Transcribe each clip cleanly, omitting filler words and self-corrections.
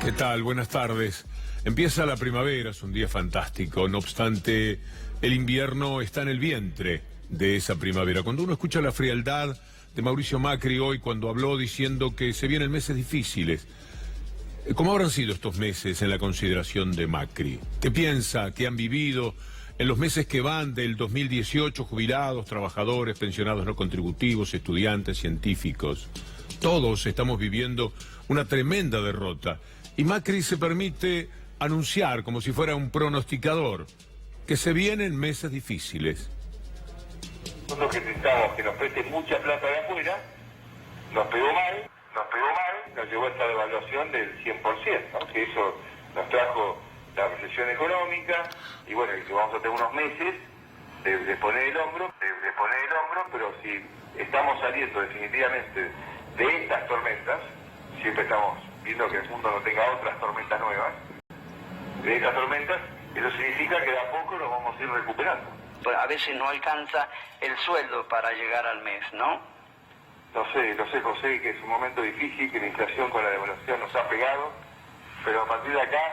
¿Qué tal? Buenas tardes. Empieza la primavera, es un día fantástico. No obstante, el invierno está en el vientre de esa primavera. Cuando uno escucha la frialdad de Mauricio Macri hoy, cuando habló diciendo que se vienen meses difíciles, ¿cómo habrán sido estos meses en la consideración de Macri? ¿Qué piensa que han vivido en los meses que van del 2018, jubilados, trabajadores, pensionados no contributivos, estudiantes, científicos? Todos estamos viviendo una tremenda derrota. Y Macri se permite anunciar, como si fuera un pronosticador, que se vienen meses difíciles. Nosotros que necesitamos que nos presten mucha plata de afuera, nos pegó mal, nos llevó a esta devaluación del 100%, ¿no? Que eso nos trajo la recesión económica, y bueno, y que vamos a tener unos meses de poner el hombro, pero si estamos saliendo definitivamente de estas tormentas, siempre estamos viendo que el mundo no tenga otras tormentas nuevas, de estas tormentas, eso significa que de a poco nos vamos a ir recuperando. A veces no alcanza el sueldo para llegar al mes, ¿no? Lo sé, José, que es un momento difícil, que la inflación con la devaluación nos ha pegado, pero a partir de acá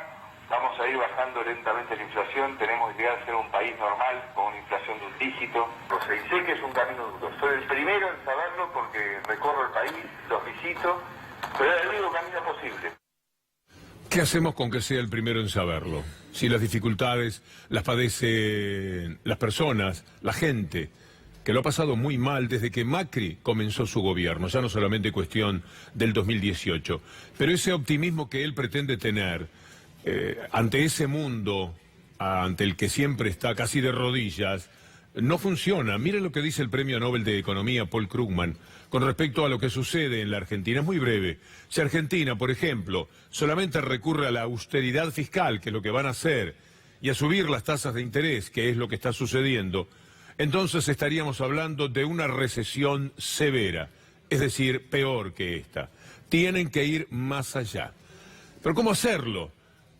vamos a ir bajando lentamente la inflación, tenemos que llegar a ser un país normal, con una inflación de un dígito. José, y sé que es un camino duro, soy el primero en saberlo porque recorro el país, los visito, pero es el único camino posible. ¿Qué hacemos con que sea el primero en saberlo? Si las dificultades las padecen las personas, la gente, que lo ha pasado muy mal desde que Macri comenzó su gobierno, ya no solamente cuestión del 2018, pero ese optimismo que él pretende tener ante ese mundo, ante el que siempre está casi de rodillas, no funciona. Miren lo que dice el Premio Nobel de Economía, Paul Krugman, con respecto a lo que sucede en la Argentina. Es muy breve. Si Argentina, por ejemplo, solamente recurre a la austeridad fiscal, que es lo que van a hacer, y a subir las tasas de interés, que es lo que está sucediendo, entonces estaríamos hablando de una recesión severa, es decir, peor que esta. Tienen que ir más allá. ¿Pero cómo hacerlo?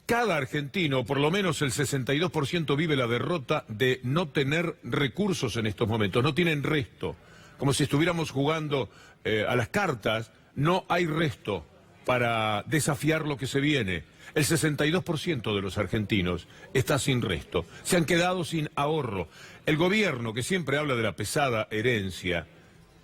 Cada argentino, por lo menos el 62%, vive la derrota de no tener recursos en estos momentos, no tienen resto. Como si estuviéramos jugando a las cartas, no hay resto para desafiar lo que se viene. El 62% de los argentinos está sin resto, se han quedado sin ahorro. El gobierno, que siempre habla de la pesada herencia,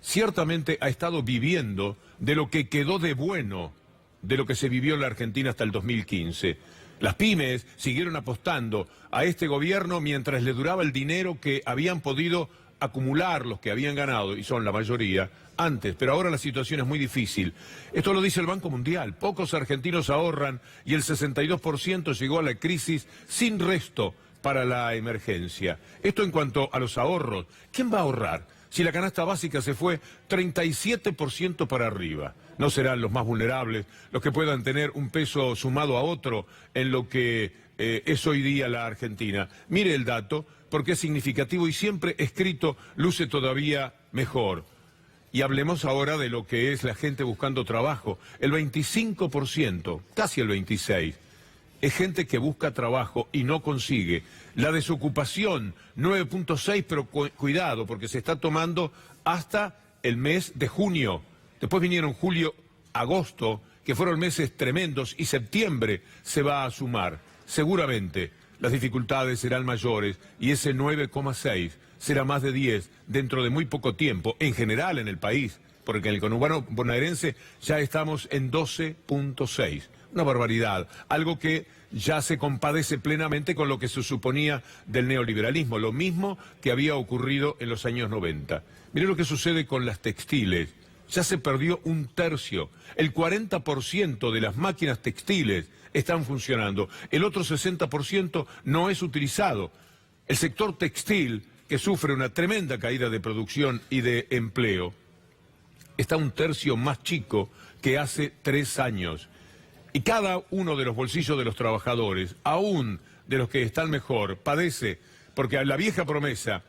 ciertamente ha estado viviendo de lo que quedó de bueno de lo que se vivió en la Argentina hasta el 2015. Las pymes siguieron apostando a este gobierno mientras le duraba el dinero que habían podido acumular los que habían ganado, y son la mayoría, antes, pero ahora la situación es muy difícil. Esto lo dice el Banco Mundial. Pocos argentinos ahorran y el 62% llegó a la crisis sin resto para la emergencia. Esto en cuanto a los ahorros. ¿Quién va a ahorrar si la canasta básica se fue 37% para arriba? No serán los más vulnerables los que puedan tener un peso sumado a otro en lo que es hoy día la Argentina. Mire el dato, porque es significativo y siempre escrito luce todavía mejor. Y hablemos ahora de lo que es la gente buscando trabajo. El 25%, casi el 26%, es gente que busca trabajo y no consigue. La desocupación, 9.6%, pero cuidado, porque se está tomando hasta el mes de junio. Después vinieron julio, agosto, que fueron meses tremendos, y septiembre se va a sumar. Seguramente las dificultades serán mayores y ese 9,6 será más de 10 dentro de muy poco tiempo, en general en el país, porque en el conurbano bonaerense ya estamos en 12,6. Una barbaridad, algo que ya se compadece plenamente con lo que se suponía del neoliberalismo, lo mismo que había ocurrido en los años 90. Mire lo que sucede con las textiles. Ya se perdió un tercio. El 40% de las máquinas textiles están funcionando. El otro 60% no es utilizado. El sector textil, que sufre una tremenda caída de producción y de empleo, está un tercio más chico que hace 3 años. Y cada uno de los bolsillos de los trabajadores, aún de los que están mejor, padece, porque la vieja promesa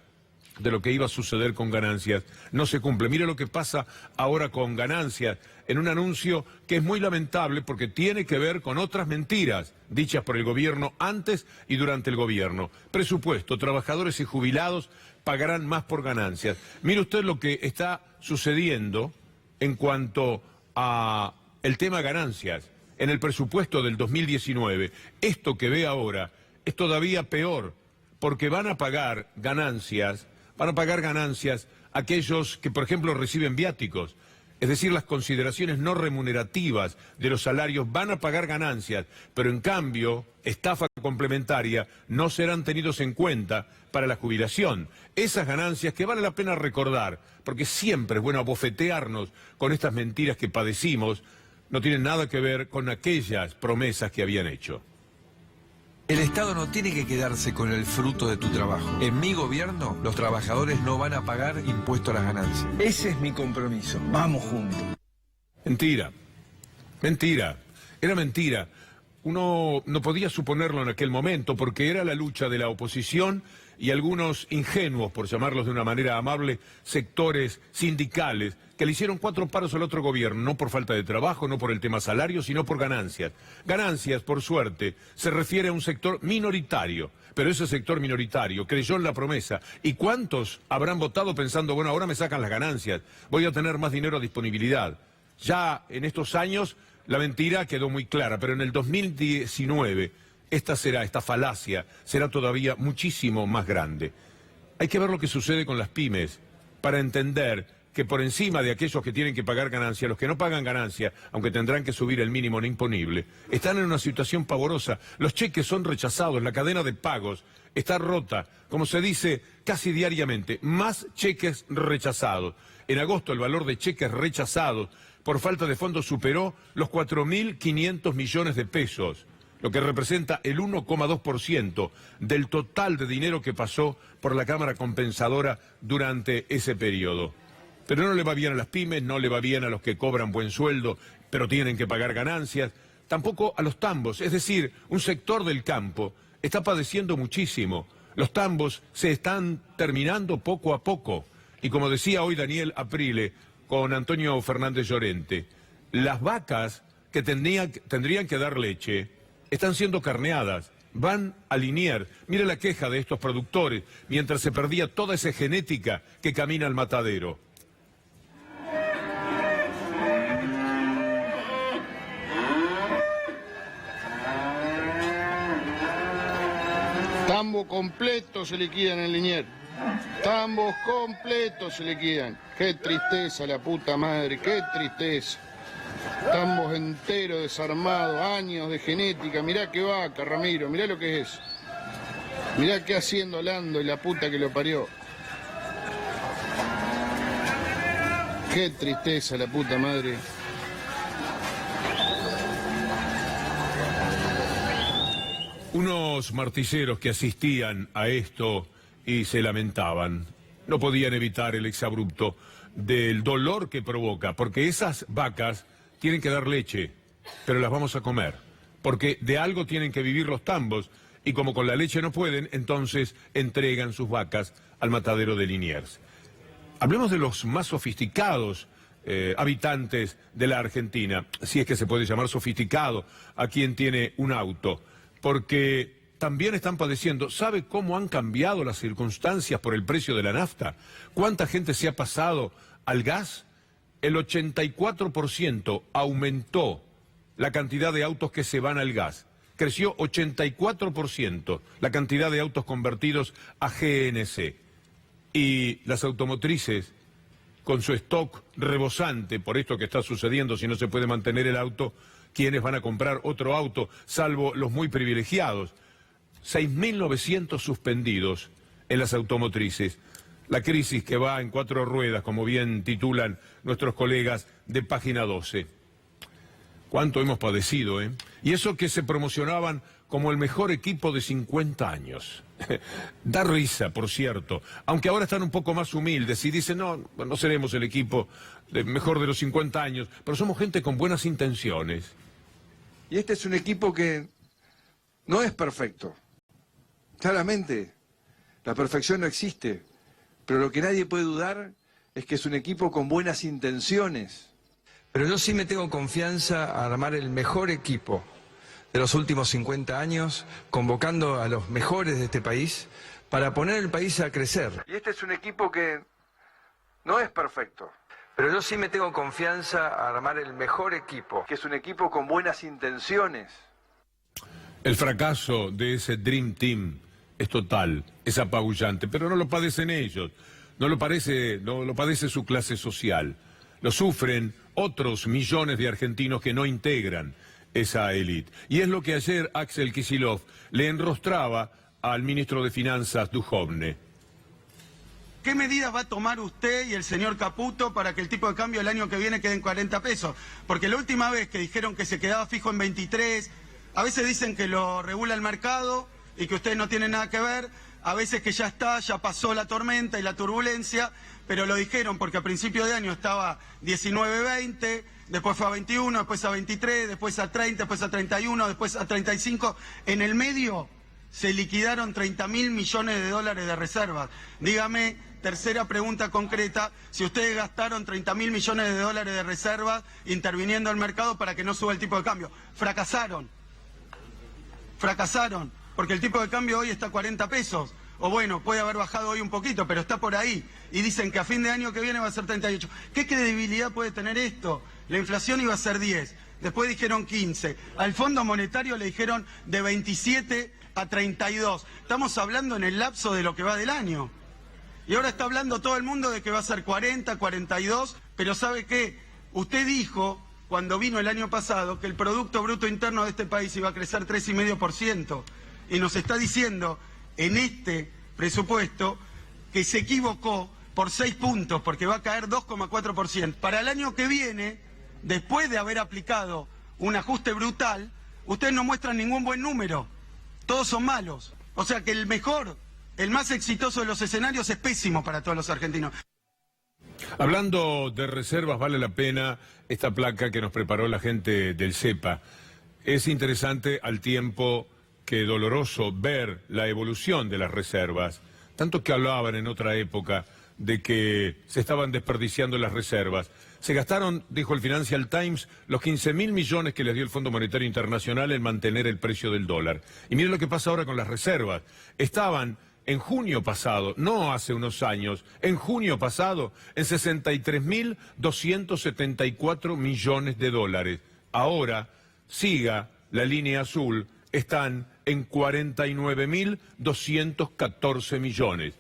de lo que iba a suceder con ganancias no se cumple. Mire lo que pasa ahora con ganancias, en un anuncio que es muy lamentable porque tiene que ver con otras mentiras dichas por el gobierno antes y durante el gobierno. Presupuesto, trabajadores y jubilados pagarán más por ganancias. Mire usted lo que está sucediendo en cuanto a el tema ganancias. en el presupuesto del 2019, esto que ve ahora es todavía peor, porque van a pagar ganancias aquellos que, por ejemplo, reciben viáticos. Es decir, las consideraciones no remunerativas de los salarios van a pagar ganancias, pero en cambio, estafa complementaria no serán tenidos en cuenta para la jubilación. Esas ganancias que vale la pena recordar, porque siempre es bueno abofetearnos con estas mentiras que padecimos, no tienen nada que ver con aquellas promesas que habían hecho. El Estado no tiene que quedarse con el fruto de tu trabajo. En mi gobierno, los trabajadores no van a pagar impuesto a las ganancias. Ese es mi compromiso. Vamos juntos. Mentira. Mentira. Era mentira. Uno no podía suponerlo en aquel momento porque era la lucha de la oposición y algunos ingenuos, por llamarlos de una manera amable, sectores sindicales que le hicieron 4 paros al otro gobierno, no por falta de trabajo, no por el tema salario, sino por ganancias. Ganancias, por suerte, se refiere a un sector minoritario, pero ese sector minoritario creyó en la promesa. ¿Y cuántos habrán votado pensando, bueno, ahora me sacan las ganancias, voy a tener más dinero a disponibilidad? Ya en estos años la mentira quedó muy clara, pero en el 2019 esta falacia será todavía muchísimo más grande. Hay que ver lo que sucede con las pymes para entender que por encima de aquellos que tienen que pagar ganancia, los que no pagan ganancia, aunque tendrán que subir el mínimo no imponible, están en una situación pavorosa. Los cheques son rechazados, la cadena de pagos está rota, como se dice casi diariamente, más cheques rechazados. En agosto el valor de cheques rechazados por falta de fondos superó los 4.500 millones de pesos, lo que representa el 1,2% del total de dinero que pasó por la Cámara Compensadora durante ese periodo. Pero no le va bien a las pymes, no le va bien a los que cobran buen sueldo, pero tienen que pagar ganancias, tampoco a los tambos, es decir, un sector del campo está padeciendo muchísimo. Los tambos se están terminando poco a poco, y como decía hoy Daniel Aprile con Antonio Fernández Llorente, las vacas que tendrían que dar leche están siendo carneadas, van a Liniers. Mire la queja de estos productores, mientras se perdía toda esa genética que camina al matadero. Tambos completos se liquidan en Liniers. Tambos completos se liquidan. Qué tristeza, la puta madre, qué tristeza. Tambos enteros, desarmados, años de genética. Mirá qué vaca, Ramiro, mirá lo que es. Mirá qué haciendo Lando y la puta que lo parió. Qué tristeza, la puta madre. Unos martilleros que asistían a esto y se lamentaban, no podían evitar el exabrupto del dolor que provoca, porque esas vacas tienen que dar leche, pero las vamos a comer, porque de algo tienen que vivir los tambos, y como con la leche no pueden, entonces entregan sus vacas al matadero de Liniers. Hablemos de los más sofisticados habitantes de la Argentina, si es que se puede llamar sofisticado a quien tiene un auto, porque también están padeciendo. ¿Sabe cómo han cambiado las circunstancias por el precio de la nafta? ¿Cuánta gente se ha pasado al gas? El 84% aumentó la cantidad de autos que se van al gas. Creció 84% la cantidad de autos convertidos a GNC. Y las automotrices, con su stock rebosante por esto que está sucediendo, si no se puede mantener el auto, ¿quiénes van a comprar otro auto, salvo los muy privilegiados? 6.900 suspendidos en las automotrices. La crisis que va en 4 ruedas, como bien titulan nuestros colegas de Página 12. ¿Cuánto hemos padecido, eh? Y eso que se promocionaban como el mejor equipo de 50 años. Da risa, por cierto, aunque ahora están un poco más humildes y dicen, no seremos el equipo mejor de los 50 años, pero somos gente con buenas intenciones. Y este es un equipo que no es perfecto. Claramente, la perfección no existe, pero lo que nadie puede dudar es que es un equipo con buenas intenciones. Pero yo sí me tengo confianza a armar el mejor equipo de los últimos 50 años, convocando a los mejores de este país para poner el país a crecer. Y este es un equipo que no es perfecto, Pero yo sí me tengo confianza a armar el mejor equipo, que es un equipo con buenas intenciones. El fracaso de ese Dream Team es total, es apabullante, pero no lo padecen ellos, no lo padece su clase social, lo sufren otros millones de argentinos que no integran esa élite. Y es lo que ayer Axel Kicillof le enrostraba al ministro de Finanzas Duhovne. ¿Qué medidas va a tomar usted y el señor Caputo para que el tipo de cambio el año que viene quede en 40 pesos? Porque la última vez que dijeron que se quedaba fijo en 23, a veces dicen que lo regula el mercado y que ustedes no tienen nada que ver, a veces que ya está, ya pasó la tormenta y la turbulencia, pero lo dijeron porque a principio de año estaba 19.20, después fue a 21, después a 23, después a 30, después a 31, después a 35. En el medio se liquidaron 30.000 millones de dólares de reservas. Dígame, tercera pregunta concreta, si ustedes gastaron 30.000 millones de dólares de reservas interviniendo al mercado para que no suba el tipo de cambio. Fracasaron, porque el tipo de cambio hoy está a 40 pesos. O bueno, puede haber bajado hoy un poquito, pero está por ahí. Y dicen que a fin de año que viene va a ser 38. ¿Qué credibilidad puede tener esto? La inflación iba a ser 10, después dijeron 15. Al Fondo Monetario le dijeron de 27 a 32. Estamos hablando en el lapso de lo que va del año. Y ahora está hablando todo el mundo de que va a ser 40, 42, pero ¿sabe qué? Usted dijo, cuando vino el año pasado, que el Producto Bruto Interno de este país iba a crecer 3,5%. Y nos está diciendo, en este presupuesto, que se equivocó por 6 puntos, porque va a caer 2,4%. Para el año que viene, después de haber aplicado un ajuste brutal, ustedes no muestran ningún buen número. Todos son malos. O sea que el mejor, el más exitoso de los escenarios es pésimo para todos los argentinos. Hablando de reservas, vale la pena esta placa que nos preparó la gente del CEPA. Es interesante al tiempo que doloroso ver la evolución de las reservas. Tanto que hablaban en otra época de que se estaban desperdiciando las reservas. Se gastaron, dijo el Financial Times, los 15.000 millones que les dio el Fondo Monetario Internacional en mantener el precio del dólar. Y miren lo que pasa ahora con las reservas. Estaban en junio pasado, no hace unos años, en junio pasado, en 63.274 millones de dólares. Ahora, siga la línea azul, están en 49.214 millones.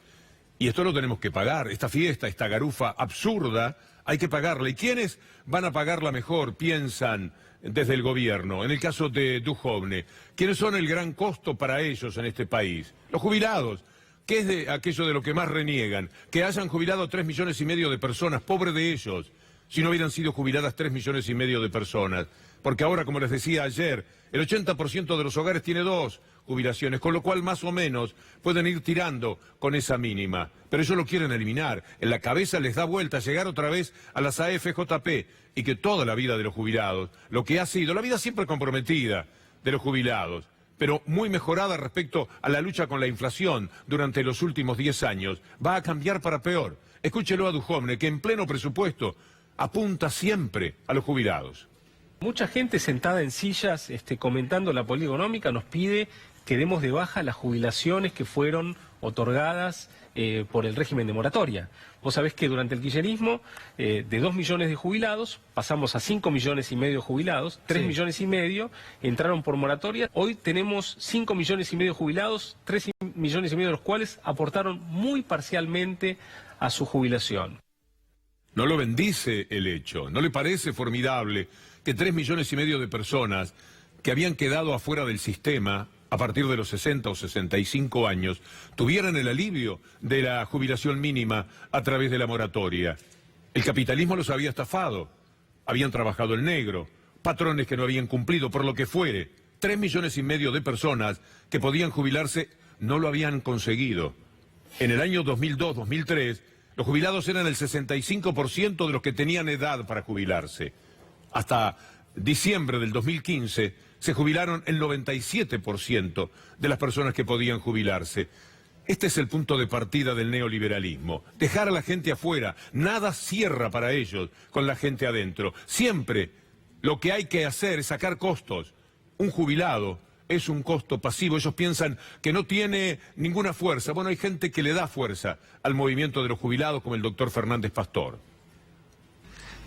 Y esto lo tenemos que pagar, esta fiesta, esta garufa absurda, hay que pagarla. ¿Y quiénes van a pagarla mejor? Piensan desde el gobierno. En el caso de Duhovne, ¿quiénes son el gran costo para ellos en este país? Los jubilados. ¿Qué es de aquello de lo que más reniegan? Que hayan jubilado 3,5 millones de personas, pobre de ellos, si no hubieran sido jubiladas 3,5 millones de personas. Porque ahora, como les decía ayer, el 80% de los hogares tiene 2 jubilaciones, con lo cual más o menos pueden ir tirando con esa mínima. Pero ellos lo quieren eliminar. En la cabeza les da vuelta llegar otra vez a las AFJP y que toda la vida de los jubilados, lo que ha sido, la vida siempre comprometida de los jubilados, pero muy mejorada respecto a la lucha con la inflación durante los últimos 10 años, va a cambiar para peor. Escúchelo a Duhovne, que en pleno presupuesto apunta siempre a los jubilados. Mucha gente sentada en sillas comentando la política económica nos pide que demos de baja las jubilaciones que fueron otorgadas por el régimen de moratoria. Vos sabés que durante el kirchnerismo de 2 millones de jubilados pasamos a 5,5 millones de jubilados, 3,5 millones entraron por moratoria. Hoy tenemos 5,5 millones de jubilados, 3,5 millones de los cuales aportaron muy parcialmente a su jubilación. No lo bendice el hecho, ¿no le parece formidable que 3,5 millones de personas que habían quedado afuera del sistema a partir de los 60 o 65 años tuvieran el alivio de la jubilación mínima a través de la moratoria? El capitalismo los había estafado, habían trabajado el negro, patrones que no habían cumplido por lo que fuere. 3,5 millones de personas que podían jubilarse no lo habían conseguido. En el año 2002-2003, los jubilados eran el 65% de los que tenían edad para jubilarse. Hasta diciembre del 2015 se jubilaron el 97% de las personas que podían jubilarse. Este es el punto de partida del neoliberalismo. Dejar a la gente afuera. Nada cierra para ellos con la gente adentro. Siempre lo que hay que hacer es sacar costos. Un jubilado es un costo pasivo. Ellos piensan que no tiene ninguna fuerza. Bueno, hay gente que le da fuerza al movimiento de los jubilados, como el doctor Fernández Pastor.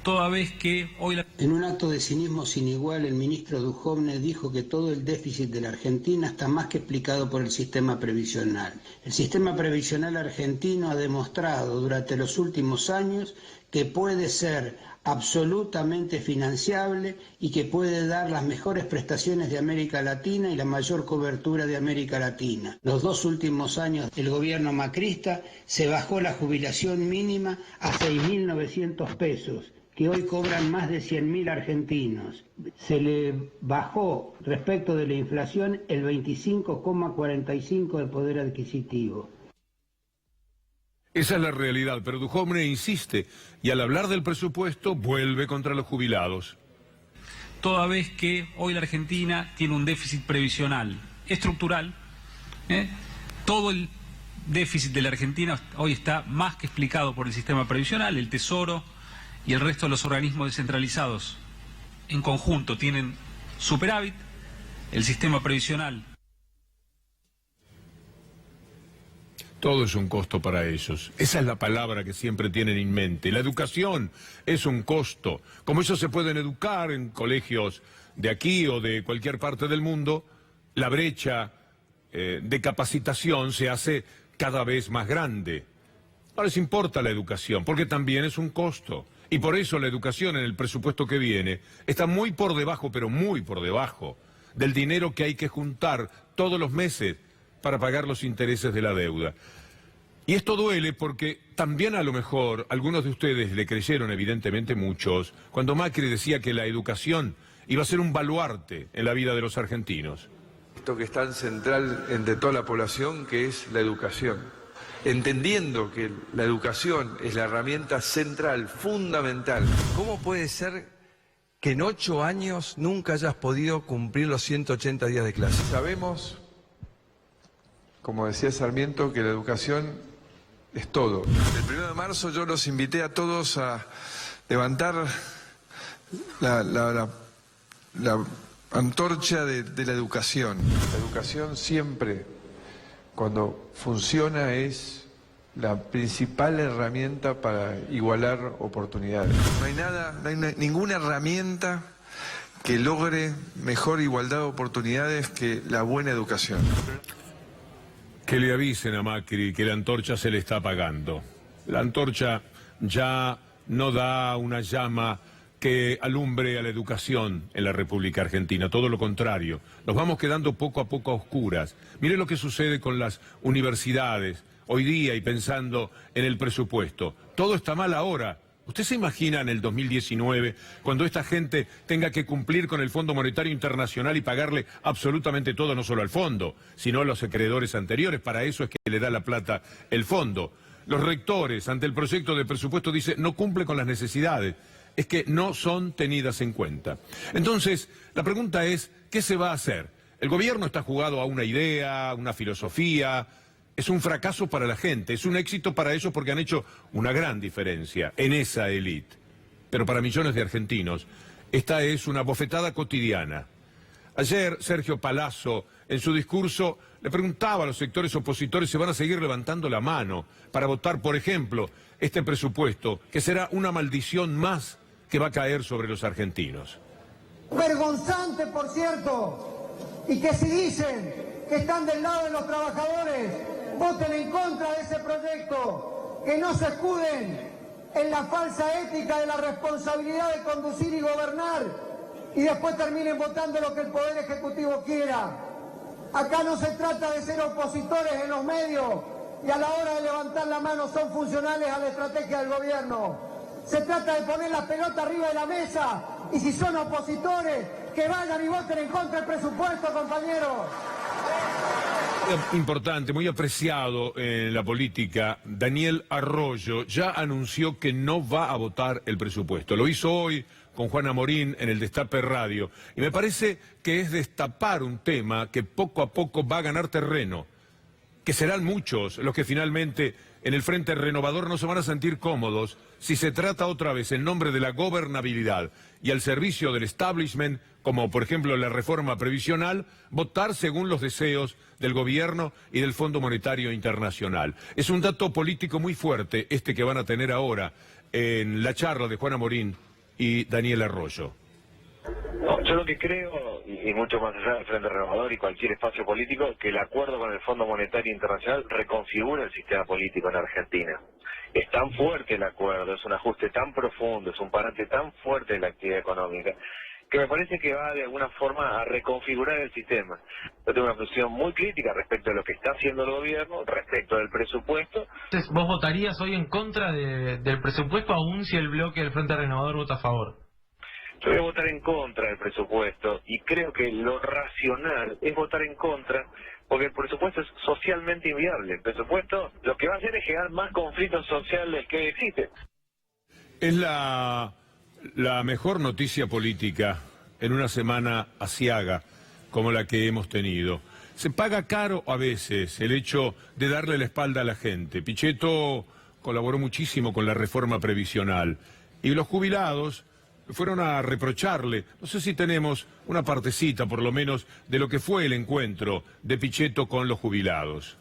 toda vez que hoy En un acto de cinismo sin igual, el ministro Duhovne dijo que todo el déficit de la Argentina está más que explicado por el sistema previsional. El sistema previsional argentino ha demostrado durante los últimos años que puede ser absolutamente financiable y que puede dar las mejores prestaciones de América Latina y la mayor cobertura de América Latina. Los 2 últimos años el gobierno macrista se bajó la jubilación mínima a 6.900 pesos, que hoy cobran más de 100.000 argentinos. Se le bajó respecto de la inflación el 25,45 del poder adquisitivo. Esa es la realidad, pero Duhovne insiste y al hablar del presupuesto vuelve contra los jubilados. toda vez que hoy la Argentina tiene un déficit previsional estructural, todo el déficit de la Argentina hoy está más que explicado por el sistema previsional, el Tesoro y el resto de los organismos descentralizados en conjunto tienen superávit, el sistema previsional. Todo es un costo para ellos. Esa es la palabra que siempre tienen en mente. La educación es un costo. Como ellos se pueden educar en colegios de aquí o de cualquier parte del mundo, la brecha de capacitación se hace cada vez más grande. No les importa la educación, porque también es un costo. Y por eso la educación en el presupuesto que viene está muy por debajo, pero muy por debajo, del dinero que hay que juntar todos los meses para pagar los intereses de la deuda. Y esto duele porque también a lo mejor algunos de ustedes le creyeron, evidentemente muchos, cuando Macri decía que la educación iba a ser un baluarte en la vida de los argentinos. Esto que es tan central entre toda la población, que es la educación. Entendiendo que la educación es la herramienta central, fundamental. ¿Cómo puede ser que en 8 años nunca hayas podido cumplir los 180 días de clase? Sabemos, como decía Sarmiento, que la educación es todo. El 1 de marzo yo los invité a todos a levantar la antorcha de la educación. La educación siempre, cuando funciona, es la principal herramienta para igualar oportunidades. No hay ninguna herramienta que logre mejor igualdad de oportunidades que la buena educación. Que le avisen a Macri que la antorcha se le está apagando. La antorcha ya no da una llama que alumbre a la educación en la República Argentina, todo lo contrario. Nos vamos quedando poco a poco a oscuras. Mire lo que sucede con las universidades hoy día y pensando en el presupuesto. Todo está mal ahora. ¿Usted se imagina en el 2019, cuando esta gente tenga que cumplir con el Fondo Monetario Internacional y pagarle absolutamente todo, no solo al fondo, sino a los acreedores anteriores? Para eso es que le da la plata el fondo. Los rectores, ante el proyecto de presupuesto, dicen no cumple con las necesidades. Es que no son tenidas en cuenta. Entonces, la pregunta es, ¿qué se va a hacer? El gobierno está jugado a una idea, a una filosofía. Es un fracaso para la gente, es un éxito para ellos porque han hecho una gran diferencia en esa élite. Pero para millones de argentinos, esta es una bofetada cotidiana. Ayer, Sergio Palazzo, en su discurso, le preguntaba a los sectores opositores si van a seguir levantando la mano para votar, por ejemplo, este presupuesto, que será una maldición más que va a caer sobre los argentinos. Vergonzante, por cierto, y que si dicen que están del lado de los trabajadores, voten en contra de ese proyecto, que no se escuden en la falsa ética de la responsabilidad de conducir y gobernar y después terminen votando lo que el Poder Ejecutivo quiera. Acá no se trata de ser opositores en los medios y a la hora de levantar la mano son funcionales a la estrategia del gobierno. Se trata de poner la pelota arriba de la mesa y si son opositores, que vayan y voten en contra del presupuesto, compañeros. Importante, muy apreciado en la política, Daniel Arroyo ya anunció que no va a votar el presupuesto. Lo hizo hoy con Juana Morín en el Destape Radio. Y me parece que es destapar un tema que poco a poco va a ganar terreno, que serán muchos los que finalmente en el Frente Renovador no se van a sentir cómodos si se trata otra vez en nombre de la gobernabilidad y al servicio del establishment, como por ejemplo la reforma previsional, votar según los deseos del gobierno y del Fondo Monetario Internacional. Es un dato político muy fuerte este que van a tener ahora en la charla de Juana Morín y Daniel Arroyo. No, yo lo que creo, y mucho más allá del Frente Renovador y cualquier espacio político, que el acuerdo con el Fondo Monetario Internacional reconfigura el sistema político en Argentina. Es tan fuerte el acuerdo, es un ajuste tan profundo, es un parante tan fuerte de la actividad económica, que me parece que va de alguna forma a reconfigurar el sistema. Yo tengo una posición muy crítica respecto a lo que está haciendo el gobierno, respecto del presupuesto. Entonces, ¿vos votarías hoy en contra del presupuesto aún si el bloque del Frente Renovador vota a favor? Yo voy a votar en contra del presupuesto y creo que lo racional es votar en contra porque el presupuesto es socialmente inviable. El presupuesto lo que va a hacer es generar más conflictos sociales que existen. Es la mejor noticia política en una semana aciaga como la que hemos tenido. Se paga caro a veces el hecho de darle la espalda a la gente. Pichetto colaboró muchísimo con la reforma previsional y los jubilados fueron a reprocharle. No sé si tenemos una partecita, por lo menos, de lo que fue el encuentro de Pichetto con los jubilados.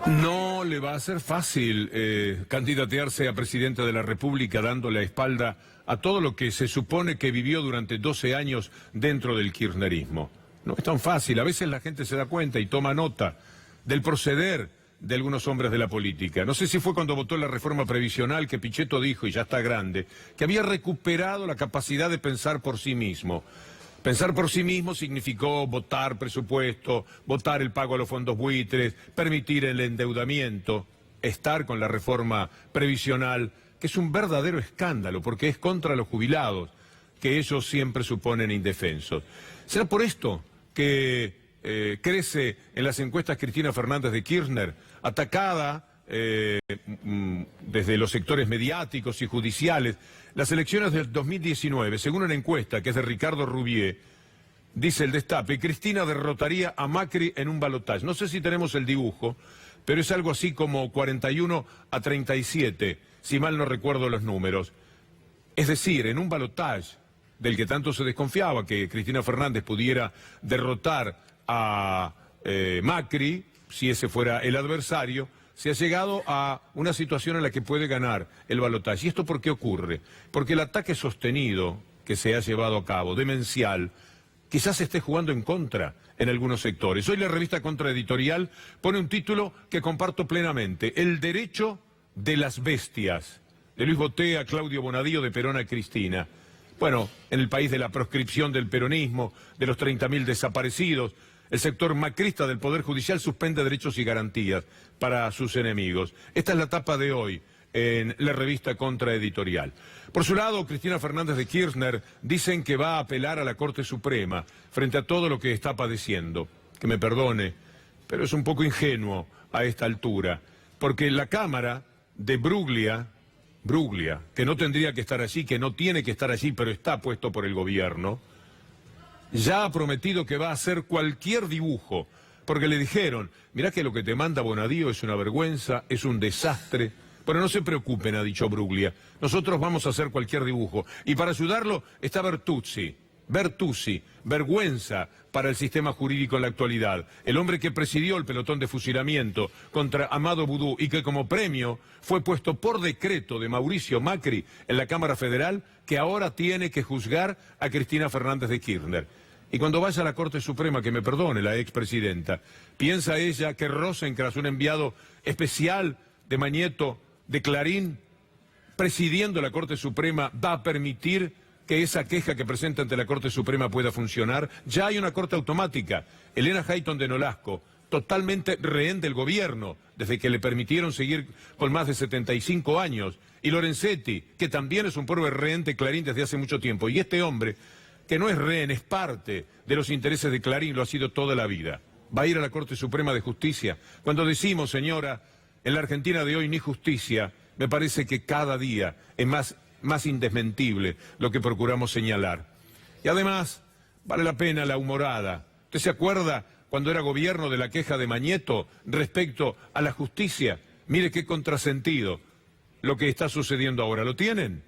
No le va a ser fácil candidatearse a presidente de la República dando la espalda a todo lo que se supone que vivió durante 12 años dentro del kirchnerismo. No es tan fácil. A veces la gente se da cuenta y toma nota del proceder de algunos hombres de la política. No sé si fue cuando votó la reforma previsional que Pichetto dijo, y ya está grande, que había recuperado la capacidad de pensar por sí mismo. Pensar por sí mismo significó votar presupuesto, votar el pago a los fondos buitres, permitir el endeudamiento, estar con la reforma previsional, que es un verdadero escándalo, porque es contra los jubilados, que ellos siempre suponen indefensos. ¿Será por esto que crece en las encuestas Cristina Fernández de Kirchner, atacada desde los sectores mediáticos y judiciales? Las elecciones del 2019, según una encuesta que es de Ricardo Rubier, dice el Destape, Cristina derrotaría a Macri en un balotaje. No sé si tenemos el dibujo, pero es algo así como 41-37, si mal no recuerdo los números. Es decir, en un balotaje del que tanto se desconfiaba que Cristina Fernández pudiera derrotar a Macri, si ese fuera el adversario, se ha llegado a una situación en la que puede ganar el balotaje. ¿Y esto por qué ocurre? Porque el ataque sostenido que se ha llevado a cabo, demencial, quizás se esté jugando en contra en algunos sectores. Hoy la revista Contraeditorial pone un título que comparto plenamente, El derecho de las bestias, de Luis Botea, Claudio Bonadío, de Perón a Cristina. Bueno, en el país de la proscripción del peronismo, de los 30.000 desaparecidos, el sector macrista del Poder Judicial suspende derechos y garantías para sus enemigos. Esta es la tapa de hoy en la revista Contraeditorial. Por su lado, Cristina Fernández de Kirchner dicen que va a apelar a la Corte Suprema frente a todo lo que está padeciendo. Que me perdone, pero es un poco ingenuo a esta altura, porque la Cámara de Bruglia, que no tendría que estar allí, que no tiene que estar allí, pero está puesto por el gobierno, ya ha prometido que va a hacer cualquier dibujo, porque le dijeron, mirá que lo que te manda Bonadío es una vergüenza, es un desastre, pero no se preocupen, ha dicho Bruglia, nosotros vamos a hacer cualquier dibujo. Y para ayudarlo está Bertuzzi, vergüenza para el sistema jurídico en la actualidad, el hombre que presidió el pelotón de fusilamiento contra Amado Boudou y que como premio fue puesto por decreto de Mauricio Macri en la Cámara Federal, que ahora tiene que juzgar a Cristina Fernández de Kirchner. Y cuando vaya a la Corte Suprema, que me perdone la expresidenta, piensa ella que Rosencrantz, un enviado especial de Mañeto, de Clarín, presidiendo la Corte Suprema, va a permitir que esa queja que presenta ante la Corte Suprema pueda funcionar? Ya hay una corte automática, Elena Hayton de Nolasco, totalmente rehén del gobierno, desde que le permitieron seguir con más de 75 años, y Lorenzetti, que también es un pobre rehén de Clarín desde hace mucho tiempo, y este hombre, que no es rehén, es parte de los intereses de Clarín, lo ha sido toda la vida. Va a ir a la Corte Suprema de Justicia. Cuando decimos, señora, en la Argentina de hoy ni justicia, me parece que cada día es más más indesmentible lo que procuramos señalar. Y además, vale la pena la humorada. ¿Usted se acuerda cuando era gobierno de la queja de Mañeto respecto a la justicia? Mire qué contrasentido lo que está sucediendo ahora. ¿Lo tienen?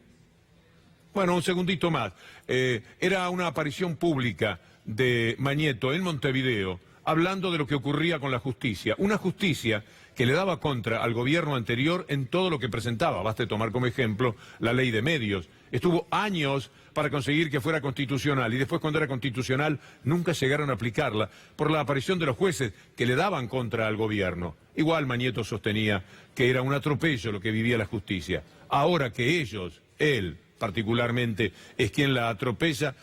Bueno, un segundito más. Era una aparición pública de Mañeto en Montevideo, hablando de lo que ocurría con la justicia. Una justicia que le daba contra al gobierno anterior en todo lo que presentaba. Baste tomar como ejemplo la ley de medios. Estuvo años para conseguir que fuera constitucional y después, cuando era constitucional, nunca llegaron a aplicarla por la aparición de los jueces que le daban contra al gobierno. Igual Mañeto sostenía que era un atropello lo que vivía la justicia. Ahora que ellos, él particularmente, es quien la atropella,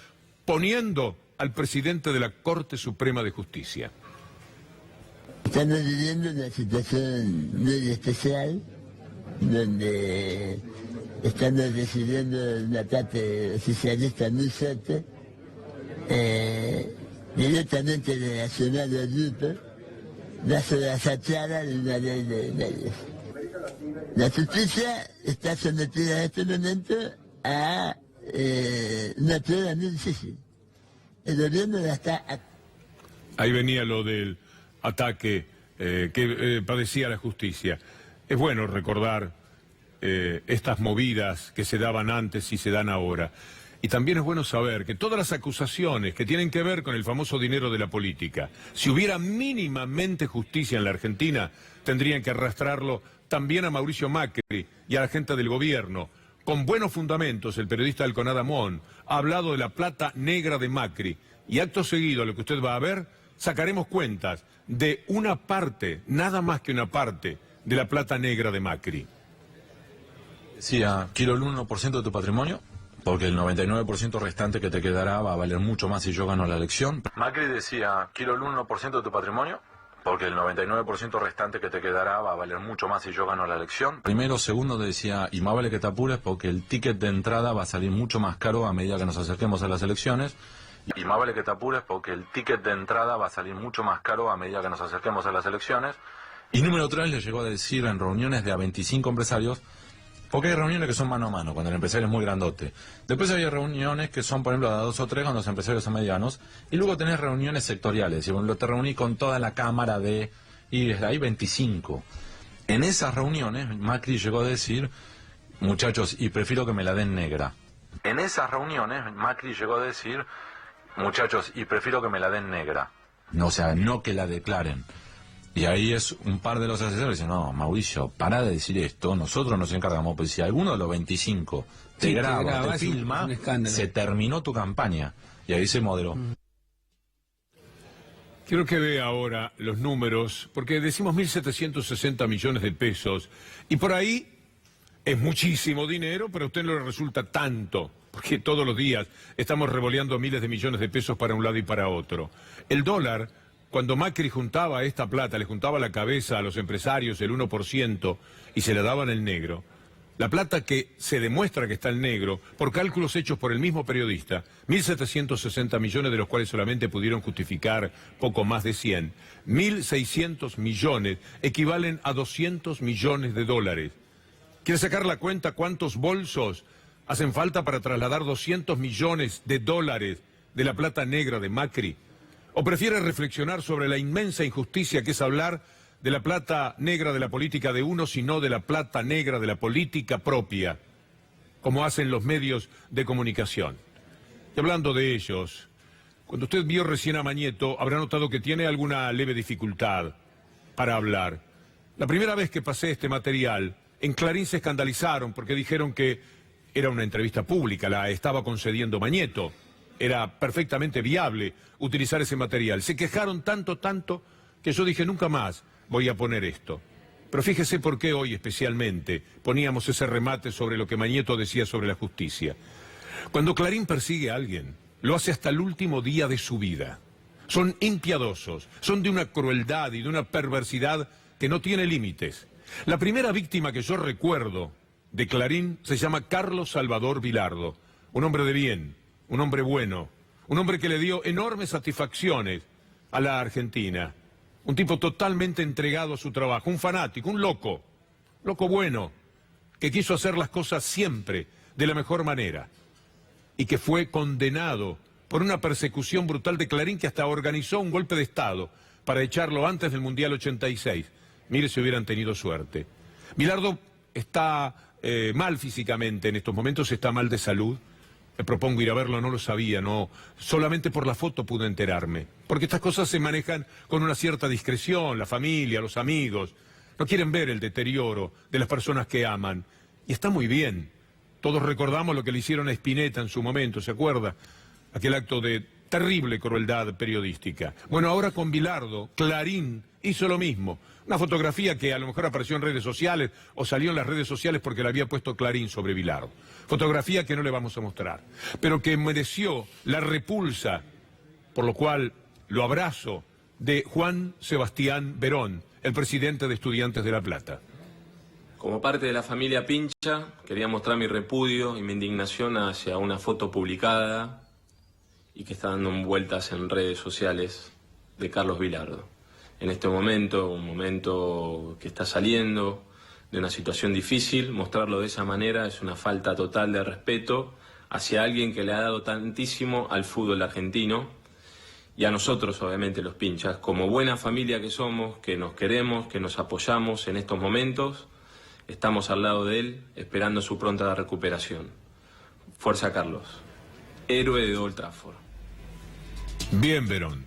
poniendo al presidente de la Corte Suprema de Justicia. Estamos viviendo una situación muy especial, donde estamos recibiendo un ataque oficialista muy fuerte, directamente relacionado al grupo, bajo la fachada de una ley de medios. La justicia está sometida en este momento a una prueba muy difícil. El gobierno la está... Ahí venía lo del ataque que padecía la justicia. Es bueno recordar estas movidas que se daban antes y se dan ahora. Y también es bueno saber que todas las acusaciones que tienen que ver con el famoso dinero de la política, si hubiera mínimamente justicia en la Argentina, tendrían que arrastrarlo también a Mauricio Macri y a la gente del gobierno. Con buenos fundamentos, el periodista del Conadamón ha hablado de la plata negra de Macri. Y acto seguido, lo que usted va a ver, sacaremos cuentas de una parte, nada más que una parte, de la plata negra de Macri. Decía, quiero el 1% de tu patrimonio, porque el 99% restante que te quedará va a valer mucho más si yo gano la elección. Macri decía, quiero el 1% de tu patrimonio, porque el 99% restante que te quedará va a valer mucho más si yo gano la elección. Primero, segundo, decía, y más vale que te apures porque el ticket de entrada va a salir mucho más caro a medida que nos acerquemos a las elecciones. Y más vale que te apures porque el ticket de entrada va a salir mucho más caro a medida que nos acerquemos a las elecciones. Y número 3, le llegó a decir en reuniones de a 25 empresarios, porque hay reuniones que son mano a mano, cuando el empresario es muy grandote. Después hay reuniones que son, por ejemplo, a 2 o 3 cuando los empresarios son medianos. Y luego tenés reuniones sectoriales. Y bueno, te reuní con toda la cámara de... Y desde ahí 25. En esas reuniones, Macri llegó a decir, muchachos, y prefiero que me la den negra. En esas reuniones, Macri llegó a decir, muchachos, y prefiero que me la den negra. No, o sea, no que la declaren. Y ahí es un par de los asesores dicen, no, Mauricio, para de decir esto, nosotros nos encargamos, pues si alguno de los 25 te graba, te filma, se terminó tu campaña. Y ahí se moderó. Quiero que vea ahora los números, porque decimos 1.760 millones de pesos, y por ahí es muchísimo dinero, pero a usted no le resulta tanto, porque todos los días estamos revoleando miles de millones de pesos para un lado y para otro. El dólar, cuando Macri juntaba esta plata, le juntaba la cabeza a los empresarios el 1% y se la daban el negro, la plata que se demuestra que está en negro, por cálculos hechos por el mismo periodista, 1.760 millones, de los cuales solamente pudieron justificar poco más de 100, 1.600 millones equivalen a 200 millones de dólares. ¿Quiere sacar la cuenta cuántos bolsos hacen falta para trasladar 200 millones de dólares de la plata negra de Macri? ¿O prefiere reflexionar sobre la inmensa injusticia que es hablar de la plata negra de la política de uno, sino de la plata negra de la política propia, como hacen los medios de comunicación? Y hablando de ellos, cuando usted vio recién a Mañeto, habrá notado que tiene alguna leve dificultad para hablar. La primera vez que pasé este material, en Clarín se escandalizaron porque dijeron que era una entrevista pública, la estaba concediendo Mañeto. Era perfectamente viable utilizar ese material. Se quejaron tanto, que yo dije, nunca más voy a poner esto. Pero fíjese por qué hoy especialmente poníamos ese remate sobre lo que Mañeto decía sobre la justicia. Cuando Clarín persigue a alguien, lo hace hasta el último día de su vida. Son impiadosos, son de una crueldad y de una perversidad que no tiene límites. La primera víctima que yo recuerdo de Clarín se llama Carlos Salvador Vilardo, un hombre de bien, un hombre bueno, un hombre que le dio enormes satisfacciones a la Argentina, un tipo totalmente entregado a su trabajo, un fanático, un loco bueno, que quiso hacer las cosas siempre de la mejor manera y que fue condenado por una persecución brutal de Clarín, que hasta organizó un golpe de Estado para echarlo antes del Mundial 86. Mire si hubieran tenido suerte. Bilardo está mal físicamente en estos momentos, está mal de salud. Me propongo ir a verlo, no lo sabía, no, solamente por la foto pude enterarme. Porque estas cosas se manejan con una cierta discreción, la familia, los amigos. No quieren ver el deterioro de las personas que aman. Y está muy bien. Todos recordamos lo que le hicieron a Spinetta en su momento, ¿se acuerda? Aquel acto de terrible crueldad periodística. Bueno, ahora con Bilardo, Clarín hizo lo mismo. Una fotografía que a lo mejor apareció en redes sociales o salió en las redes sociales porque la había puesto Clarín sobre Bilardo. Fotografía que no le vamos a mostrar, pero que mereció la repulsa, por lo cual lo abrazo, de Juan Sebastián Verón, el presidente de Estudiantes de La Plata. Como parte de la familia Pincha, quería mostrar mi repudio y mi indignación hacia una foto publicada y que está dando vueltas en redes sociales de Carlos Bilardo. En este momento, un momento que está saliendo de una situación difícil, mostrarlo de esa manera es una falta total de respeto hacia alguien que le ha dado tantísimo al fútbol argentino y a nosotros, obviamente, los Pinchas, como buena familia que somos, que nos queremos, que nos apoyamos en estos momentos. Estamos al lado de él, esperando su pronta recuperación. Fuerza Carlos, héroe de Old Trafford. Bien, Verón.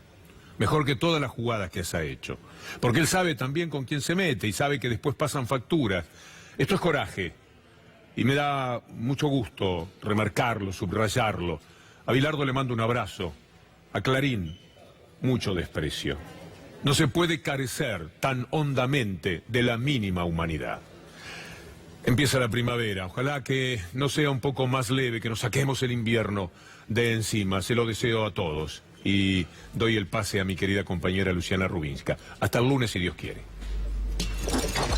Mejor que todas las jugadas que se ha hecho. Porque él sabe también con quién se mete y sabe que después pasan facturas. Esto es coraje. Y me da mucho gusto remarcarlo, subrayarlo. A Bilardo le mando un abrazo. A Clarín, mucho desprecio. No se puede carecer tan hondamente de la mínima humanidad. Empieza la primavera, ojalá que no sea un poco más leve, que nos saquemos el invierno de encima, se lo deseo a todos. Y doy el pase a mi querida compañera Luciana Rubinska. Hasta el lunes, si Dios quiere.